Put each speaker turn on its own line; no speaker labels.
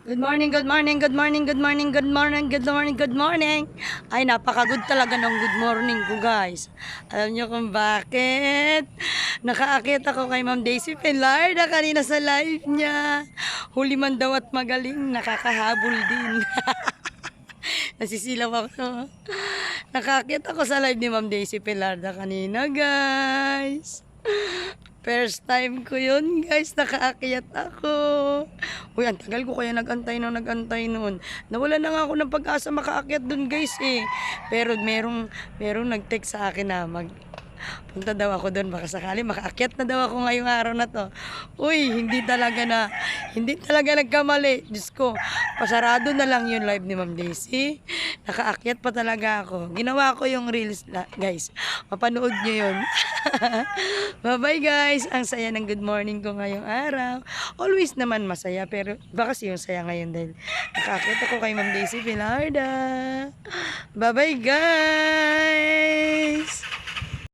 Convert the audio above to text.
Good morning, good morning, good morning, good morning, good morning, good morning, good morning. Ay, napaka-good talaga ng good morning ko, guys. Alam niyo kung bakit? Nakaakyat ako kay Ma'am Daisy Pelarda kanina sa live niya. Huli man daw at magaling, nakakahabol din. Nasisilaw ako. Nakaakyat ako sa live ni Ma'am Daisy Pelarda kanina, guys. First time ko yun, guys. Nakaakyat ako. Uy, ang tagal ko kaya nagantay noon. Nawala na nga ako ng pag-asa makaakyat dun, guys, eh. Pero merong nag-text sa akin na punta daw ako doon, baka sakali makaakyat na daw ako ngayong araw na to. Uy, hindi talaga nagkamali. Diyos ko, pasarado na lang yung live ni Ma'am Daisy. Nakaakyat pa talaga ako. Ginawa ko yung reels, guys. Mapanood nyo yun. Bye-bye, guys. Ang saya ng good morning ko ngayong araw. Always naman masaya, pero iba kasi yung saya ngayon dahil nakaakyat ako kay Ma'am Daisy Pilarda. Bye-bye, guys.